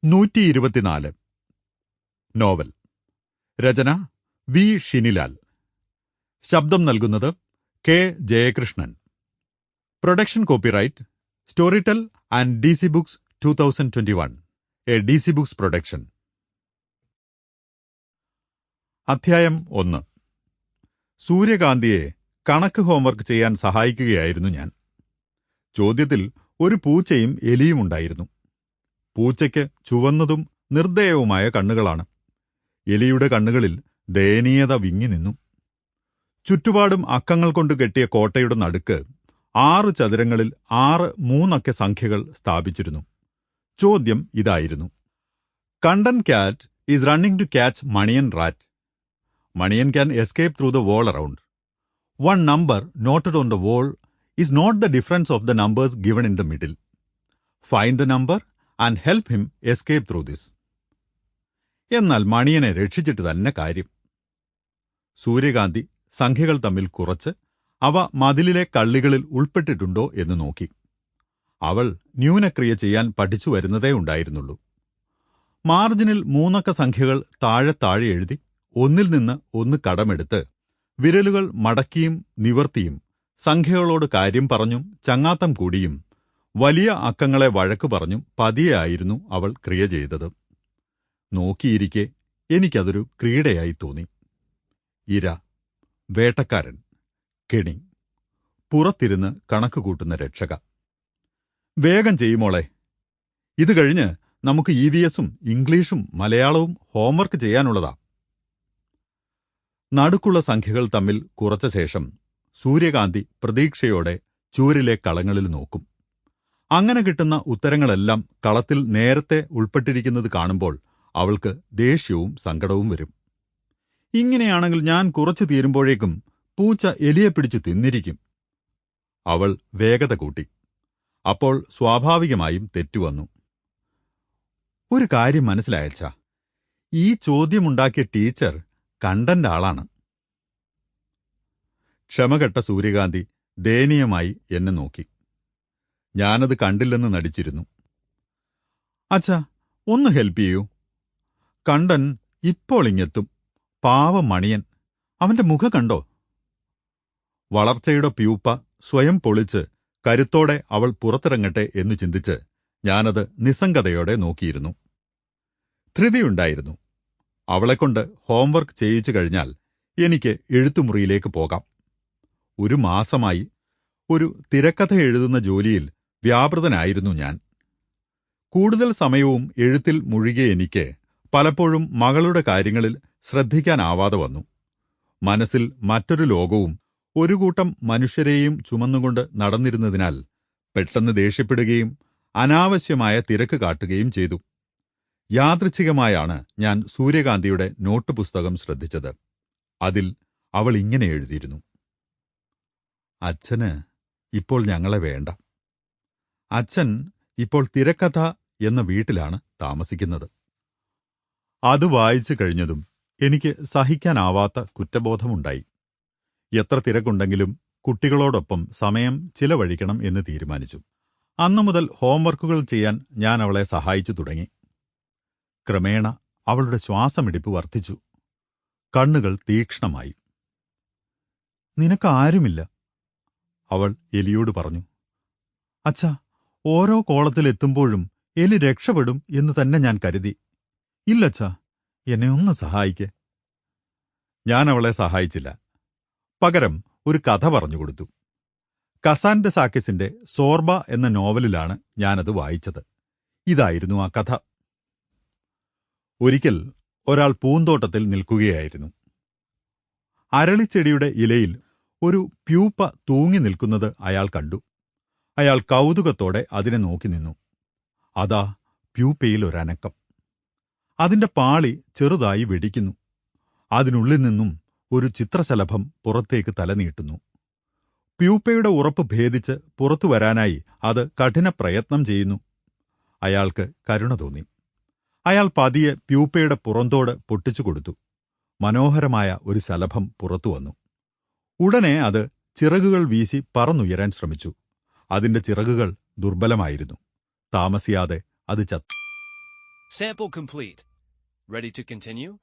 124 novel. രചന V. Shinilal. ശബ്ദം നൽകുന്നത് K. Jayakrishnan. Production copyright Storytel and DC books 2021, a DC books production. അധ്യായം 1. സൂര്യകാന്തിയെ കണക്ക് homework ചെയ്യാൻ സഹായിക്കുകയായിരുന്നു ഞാൻ. ചോദ്യത്തിൽ ഒരു പൂച്ചയും എലിയും ഉണ്ടായിരുന്നു. പൂച്ചയ്ക്ക് ചുവന്നതും നിർദ്ദയവുമായ കണ്ണുകളാണ്. എലിയുടെ കണ്ണുകളിൽ ദയനീയത വിങ്ങി നിന്നു. ചുറ്റുപാടും അക്കങ്ങൾ കൊണ്ട് കെട്ടിയ കോട്ടയുടെ നടുക്ക് 6 ചതുരങ്ങളിൽ 6 3 സംഖ്യകൾ സ്ഥാപിച്ചിരുന്നു. ചോദ്യം ഇതായിരുന്നു: Kandan cat is running to catch Maniyan rat. Maniyan can escape through the wall around. One number noted on the wall is not the difference of the numbers given in the middle. Find the number and help him escape through this. എന്നാൽ മണിയനെ രക്ഷിച്ചിട്ട് തന്നെ കാര്യം. സൂര്യകാന്തി സംഖ്യകൾ തമ്മിൽ കുറച്ച് അവ മതിലിലെ കള്ളികളിൽ ഉൾപ്പെട്ടിട്ടുണ്ടോ എന്ന് നോക്കി. അവൾ ന്യൂനക്രിയ ചെയ്യാൻ പഠിച്ചു വരുന്നതേ ഉണ്ടായിരുന്നുള്ളൂ. മാർജിനിൽ 3 സംഖ്യകൾ താഴെ എഴുതി ഒന്നിൽ നിന്ന് ഒന്ന് കടമെടുത്ത് വിരലുകൾ മടക്കിയും നിവർത്തിയും സംഖ്യകളോട് കാര്യം പറഞ്ഞും ചങ്ങാത്തം കൂടിയും വലിയ അക്കങ്ങളെ വഴക്കു പറഞ്ഞും പതിയെയായിരുന്നു അവൾ ക്രിയ ചെയ്തത്. നോക്കിയിരിക്കെ എനിക്കതൊരു ക്രീഡയായി തോന്നി. ഇര, വേട്ടക്കാരൻ, കെണി, പുറത്തിരുന്ന് കണക്കുകൂട്ടുന്ന രക്ഷക. വേഗം ചെയ്യുമോളെ, ഇത് കഴിഞ്ഞ് നമുക്ക് EVSും ഇംഗ്ലീഷും മലയാളവും ഹോംവർക്ക് ചെയ്യാനുള്ളതാ. നടുക്കുള്ള സംഖ്യകൾ തമ്മിൽ കുറച്ച ശേഷം സൂര്യകാന്തി പ്രതീക്ഷയോടെ ചൂരിലെ കളങ്ങളിൽ നോക്കും. അങ്ങനെ കിട്ടുന്ന ഉത്തരങ്ങളെല്ലാം കളത്തിൽ നേരത്തെ ഉൾപ്പെട്ടിരിക്കുന്നത് കാണുമ്പോൾ അവൾക്ക് ദേഷ്യവും സങ്കടവും വരും. ഇങ്ങനെയാണെങ്കിൽ ഞാൻ കുറച്ചു തീരുമ്പോഴേക്കും പൂച്ച എലിയെ പിടിച്ചു തിന്നിരിക്കും. അവൾ വേഗത കൂട്ടി. അപ്പോൾ സ്വാഭാവികമായും തെറ്റുവന്നു. ഒരു കാര്യം മനസ്സിലായച്ചാ, ഈ ചോദ്യമുണ്ടാക്കിയ ടീച്ചർ കണ്ടന്റെ ആളാണ്. ക്ഷമകെട്ട സൂര്യകാന്തി ദയനീയമായി എന്നെ നോക്കി. ഞാനത് കണ്ടില്ലെന്ന് നടിച്ചിരുന്നു. അച്ഛാ, ഒന്ന് ഹെൽപ്പ് ചെയ്യൂ. കണ്ടൻ ഇപ്പോൾ ഇങ്ങെത്തും. പാവം മണിയൻ, അവന്റെ മുഖം കണ്ടോ? വളർച്ചയുടെ പ്യൂപ്പ സ്വയം പൊളിച്ച് കരുത്തോടെ അവൾ പുറത്തിറങ്ങട്ടെ എന്നു ചിന്തിച്ച് ഞാനത് നിസ്സംഗതയോടെ നോക്കിയിരുന്നു. ധൃതിയുണ്ടായിരുന്നു. അവളെക്കൊണ്ട് ഹോംവർക്ക് ചെയ്യിച്ചു കഴിഞ്ഞാൽ എനിക്ക് എഴുത്തുമുറിയിലേക്ക് പോകാം. 1 മാസമായി ഒരു തിരക്കഥ എഴുതുന്ന ജോലിയിൽ വ്യാപൃതനായിരുന്നു ഞാൻ. കൂടുതൽ സമയവും എഴുത്തിൽ മുഴുകിയ എനിക്ക് പലപ്പോഴും മകളുടെ കാര്യങ്ങളിൽ ശ്രദ്ധിക്കാനാവാതെ വന്നു. മനസ്സിൽ മറ്റൊരു ലോകവും ഒരു കൂട്ടം മനുഷ്യരെയും ചുമന്നുകൊണ്ട് നടന്നിരുന്നതിനാൽ പെട്ടെന്ന് ദേഷ്യപ്പെടുകയും അനാവശ്യമായ തിരക്ക് കാട്ടുകയും ചെയ്തു. യാദൃച്ഛികമായാണ് ഞാൻ സൂര്യകാന്തിയുടെ നോട്ട് പുസ്തകം ശ്രദ്ധിച്ചത്. അതിൽ അവൾ ഇങ്ങനെ എഴുതിയിരുന്നു: അച്ഛന് ഇപ്പോൾ ഞങ്ങളെ വേണ്ട. അച്ഛൻ ഇപ്പോൾ തിരക്കഥ എന്ന വീട്ടിലാണ് താമസിക്കുന്നത്. അത് വായിച്ചു കഴിഞ്ഞതും എനിക്ക് സഹിക്കാനാവാത്ത കുറ്റബോധമുണ്ടായി. എത്ര തിരക്കുണ്ടെങ്കിലും കുട്ടികളോടൊപ്പം സമയം ചിലവഴിക്കണം എന്ന് തീരുമാനിച്ചു. അന്നുമുതൽ ഹോംവർക്കുകൾ ചെയ്യാൻ ഞാൻ അവളെ സഹായിച്ചു തുടങ്ങി. ക്രമേണ അവളുടെ ശ്വാസമിടിപ്പ് വർദ്ധിച്ചു. കണ്ണുകൾ തീക്ഷ്ണമായി. നിനക്കാരുമില്ല, അവൾ എലിയോട് പറഞ്ഞു. അച്ഛാ, ഓരോ കോളത്തിലെത്തുമ്പോഴും എലി രക്ഷപ്പെടും എന്നു തന്നെ ഞാൻ കരുതി. ഇല്ലച്ഛാ, എന്നെ ഒന്ന് സഹായിക്ക്. ഞാൻ അവളെ സഹായിച്ചില്ല. പകരം ഒരു കഥ പറഞ്ഞുകൊടുത്തു. കസാൻഡസാക്കിസിന്റെ സോർബ എന്ന നോവലിലാണ് ഞാനത് വായിച്ചത്. ഇതായിരുന്നു ആ കഥ. ഒരിക്കൽ ഒരാൾ പൂന്തോട്ടത്തിൽ നിൽക്കുകയായിരുന്നു. അരളിച്ചെടിയുടെ ഇലയിൽ ഒരു പ്യൂപ്പ തൂങ്ങി നിൽക്കുന്നത് അയാൾ കണ്ടു. അയാൾ കൗതുകത്തോടെ അതിനെ നോക്കി നിന്നു. അതാ പ്യൂപ്പയിൽ ഒരനക്കം. അതിന്റെ പാളി ചെറുതായി വെടിക്കുന്നു. അതിനുള്ളിൽ നിന്നും ഒരു ചിത്രശലഭം പുറത്തേക്ക് തലനീട്ടുന്നു. പ്യൂപ്പയുടെ ഉറപ്പ് ഭേദിച്ച് പുറത്തു വരാനായി അത് കഠിന പ്രയത്നം ചെയ്യുന്നു. അയാൾക്ക് കരുണ തോന്നി. അയാൾ പതിയെ പ്യൂപ്പയുടെ പുറന്തോട് പൊട്ടിച്ചുകൊടുത്തു. മനോഹരമായ ഒരു ശലഭം പുറത്തുവന്നു. ഉടനെ അത് ചിറകുകൾ വീശി പറന്നുയരാൻ ശ്രമിച്ചു. അതിന്റെ ചിറകുകൾ ദുർബലമായിരുന്നു. താമസിയാതെ അത് ചത്തു. Sample complete. Ready to continue?